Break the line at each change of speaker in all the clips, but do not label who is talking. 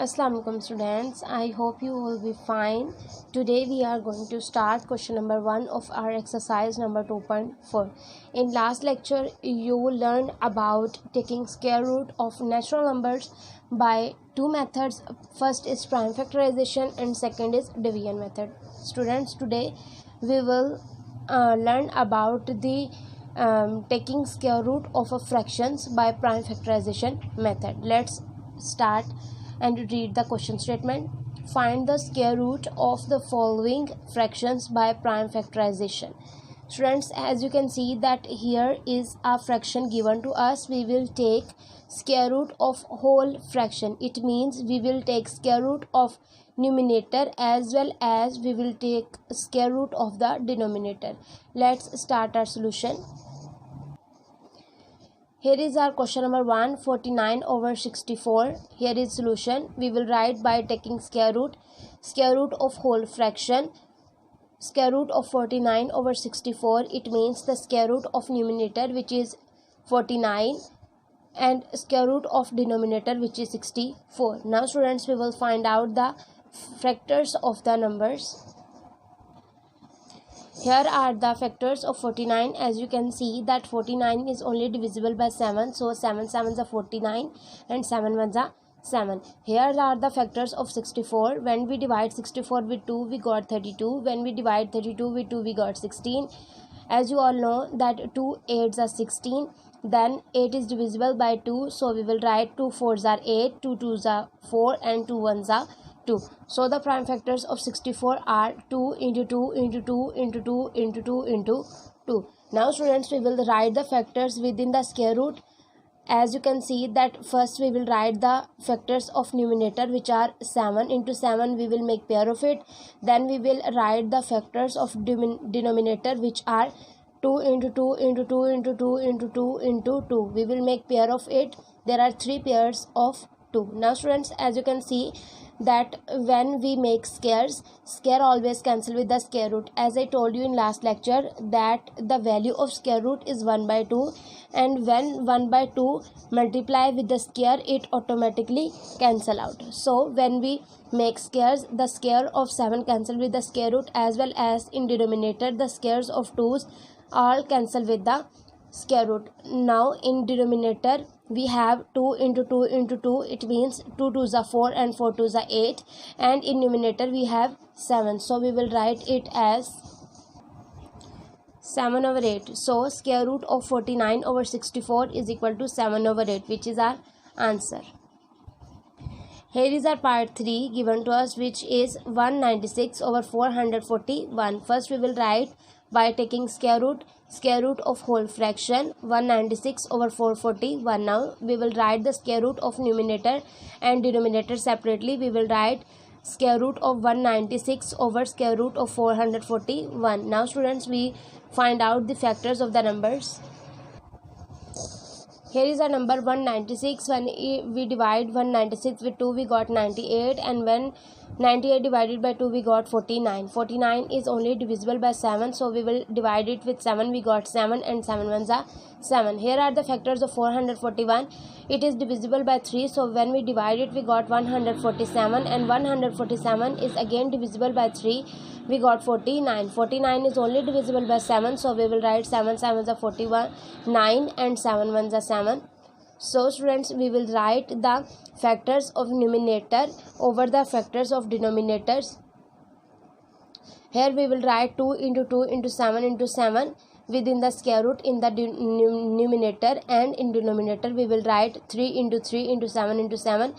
Assalamu alaikum students, I hope you will be fine. Today we are going to start question number 1 of our exercise number 2.4. In last lecture you learned about taking square root of natural numbers by two methods. First is prime factorization and second is division method. Students, today we will learn about the taking square root of a fractions by prime factorization method. Let's start and read the question statement. Find the square root of the following fractions by prime factorization. Students, as you can see that here is a fraction given to us. We will take square root of whole fraction. It means we will take square root of numerator as well as we will take square root of the denominator. Let's start our solution. Here is our question number 1, 49 over 64. Here is solution. We will write by taking square root of whole fraction. Square root of 49 over 64. It means the square root of numerator, which is 49, and square root of denominator, which is 64. Now students, we will find out the factors of the numbers. Here are the factors of 49. As you can see that 49 is only divisible by 7. So 7 sevens are 49 and 7 ones are 7. Here are the factors of 64. When we divide 64 with 2, we got 32. When we divide 32 with 2, we got 16. As you all know that 2 8s are 16. Then 8 is divisible by 2. So we will write 2 4s are 8, 2 2s are 4 and 2 1s are 2. So the prime factors of 64 are 2 into 2 into 2 into 2 into 2 into 2. Now students, we will write the factors within the square root. As you can see that first we will write the factors of numerator, which are 7. Into 7 we will make pair of it. Then we will write the factors of denominator, which are 2 into 2 into 2 into 2 into 2 into 2. We will make pair of it. There are 3 pairs of 2. Now students, as you can see that when we make square always cancel with the square root. As I told you in last lecture that the value of square root is 1 by 2, and when 1 by 2 multiply with the square, it automatically cancel out. So when we make squares, the square of 7 cancel with the square root, as well as in denominator the squares of 2's all cancel with the square root. Now in denominator we have 2 into 2 into 2. It means 2 2s are 4 and 4 2s are 8. And in numerator we have 7. So we will write it as 7 over 8. So square root of 49 over 64 is equal to 7 over 8, which is our answer. Here is our part 3 given to us, which is 196 over 441. First we will write by taking square root of whole fraction, 196 over 441. Now we will write the square root of numerator and denominator separately. We will write square root of 196 over square root of 441. Now students, we find out the factors of the numbers. Here is our number 196. When we divide 196 with 2, we got 98, and when 98 divided by 2, we got 49. 49 is only divisible by 7, so we will divide it with 7. We got 7 and 7 ones are 7. Here are the factors of 441. It is divisible by 3, so when we divide it, we got 147, and 147 is again divisible by 3. We got 49. 49 is only divisible by 7, so we will write 7 7s are 41, 9 and 7 ones are 7. So students, we will write the factors of numerator over the factors of denominators. Here we will write 2 into 2 into 7 into 7 within the square root in the numerator, and in denominator we will write 3 into 3 into 7 into 7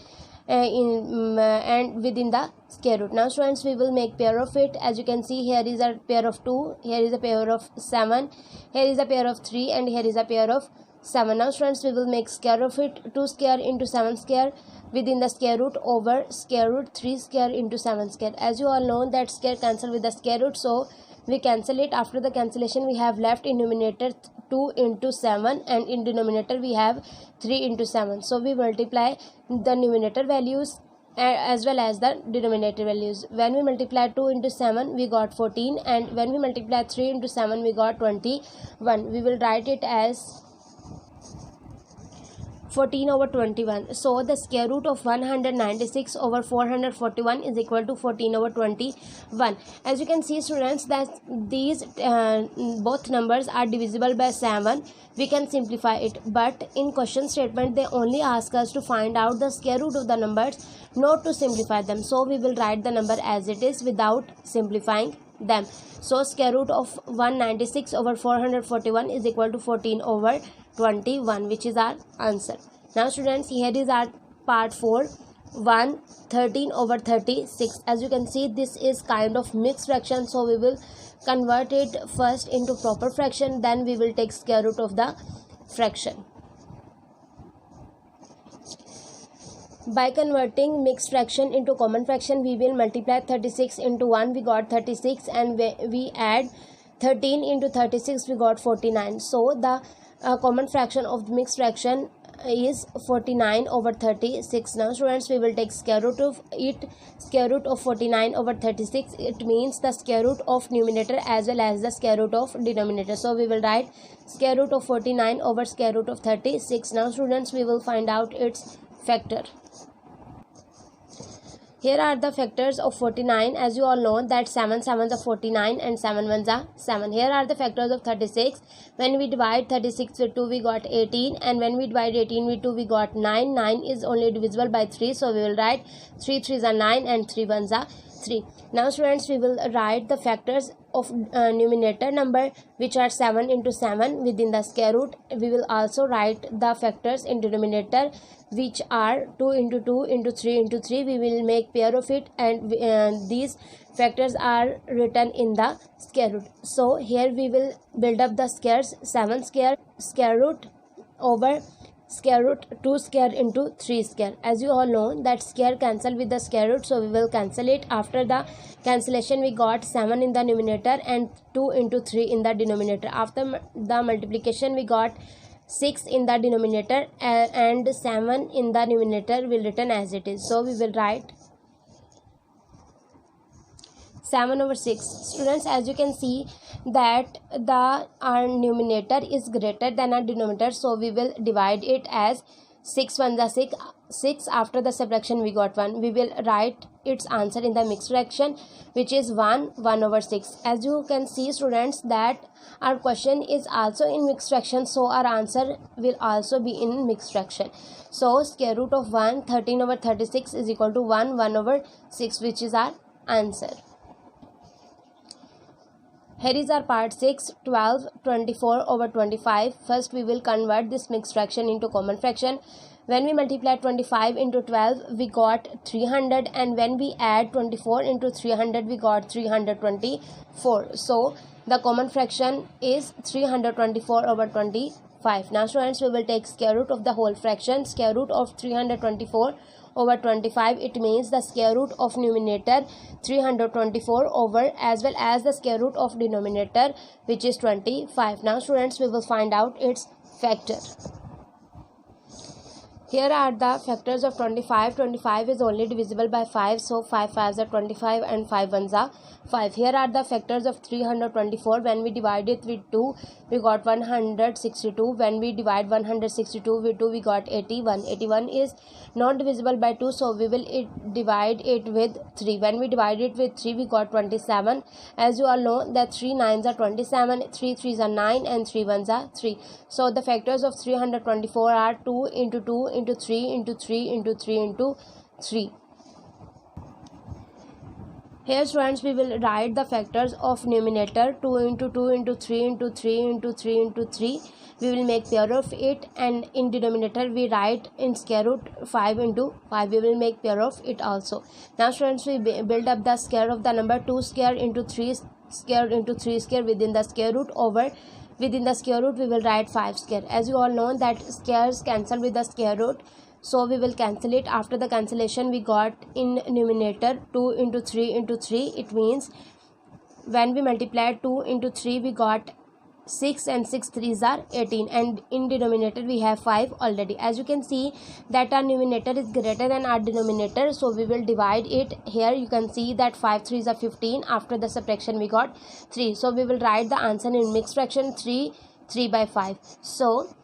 and within the square root. Now students, we will make pair of it. As you can see, here is a pair of 2, here is a pair of 7, here is a pair of 3, and here is a pair of 7. Now students, we will make square of it. 2 square into 7 square within the square root over square root 3 square into 7 square. As you all know that square cancel with the square root, so we cancel it. After the cancellation, we have left in numerator 2 into 7, and in denominator we have 3 into 7. So we multiply the numerator values as well as the denominator values. When we multiply 2 into 7, we got 14, and when we multiply 3 into 7, we got 21. We will write it as 14 over 21. So the square root of 196 over 441 is equal to 14 over 21. As you can see, students, that these both numbers are divisible by 7. We can simplify it, but in question statement they only ask us to find out the square root of the numbers, not to simplify them. So we will write the number as it is without simplifying them. So square root of 196 over 441 is equal to 14 over 21, which is our answer. Now students, here is our part 4, 13 over 36. As you can see, this is kind of mixed fraction, so we will convert it first into proper fraction, then we will take square root of the fraction. By converting mixed fraction into common fraction, we will multiply 36 into 1, we got 36, and we add 13 into 36, we got 49. So the common fraction of the mixed fraction is 49 over 36. Now students, we will take square root of it. Square root of 49 over 36, it means the square root of numerator as well as the square root of denominator. So we will write square root of 49 over square root of 36. Now students, we will find out its factor. Here are the factors of 49. As you all know that 7 sevens are 49 and 7 ones are 7. Here are the factors of 36. When we divide 36 with 2, we got 18, and when we divide 18 with 2, we got 9. 9 is only divisible by 3, so we will write 3 3s are 9 and 3 1s are 3. Now students, we will write the factors of numerator number, which are 7 into 7 within the square root. We will also write the factors in denominator, which are 2 into 2 into 3 into 3. We will make pair of it, and these factors are written in the square root. So here we will build up the squares. 7 square root over square root 2 square into 3 square. As you all know that square cancel with the square root, so we will cancel it. After the cancellation, we got 7 in the numerator and 2 into 3 in the denominator. After the multiplication, we got 6 in the denominator and 7 in the numerator will written as it is. So we will write 7 over 6. Students, as you can see that our numerator is greater than our denominator, so we will divide it as 6 1s are 6. After the subtraction, we got 1. We will write its answer in the mixed fraction, which is 1 over 6. As you can see, students, that our question is also in mixed fraction, so our answer will also be in mixed fraction. So square root of 13 over 36 is equal to 1 over 6, which is our answer. Here is our part 6, 24 over 25. First we will convert this mixed fraction into common fraction. When we multiply 25 into 12, we got 300, and when we add 24 into 300, we got 324. So the common fraction is 324 over 25. Now students, we will take square root of the whole fraction. Square root of 324 over 25, it means the square root of numerator 324 over as well as the square root of denominator, which is 25. Now students, we will find out its factor. Here are the factors of 25. 25 is only divisible by 5, so 5 5s are 25 and 5 1s are 5. Here are the factors of 324. When we divide it with 2, we got 162. When we divide 162 with 2, we got 81. 81 is not divisible by 2, so we will divide it with 3. When we divide it with 3, we got 27. As you all know that 3 9s are 27, 3 3s are 9 and 3 1s are 3. So the factors of 324 are 2 into 2 into 3 into 3 into 3 into 3. Here students, we will write the factors of numerator 2 into 2 into 3 into 3 into 3 into 3. We will make pair of it, and in denominator we write in square root 5 into 5. We will make pair of it also. Now students, we build up the square of the number 2 square into 3 square into 3 square within the square root over. Within the square root, we will write 5 square. As you all know that squares cancel with the square root, so we will cancel it. After the cancellation, we got in numerator 2 into 3 into 3. It means when we multiply 2 into 3, we got 6 and 6 3s are 18, and in denominator we have 5 already. As you can see that our numerator is greater than our denominator, so we will divide it. Here you can see that 5 3s are 15. After the subtraction, we got 3, so we will write the answer in mixed fraction 3 by 5. So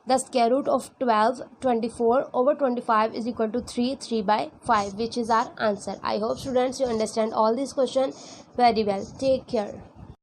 The square root of 12, 24 over 25 is equal to 3, 3 by 5, which is our answer. I hope students you understand all these questions very well. Take care.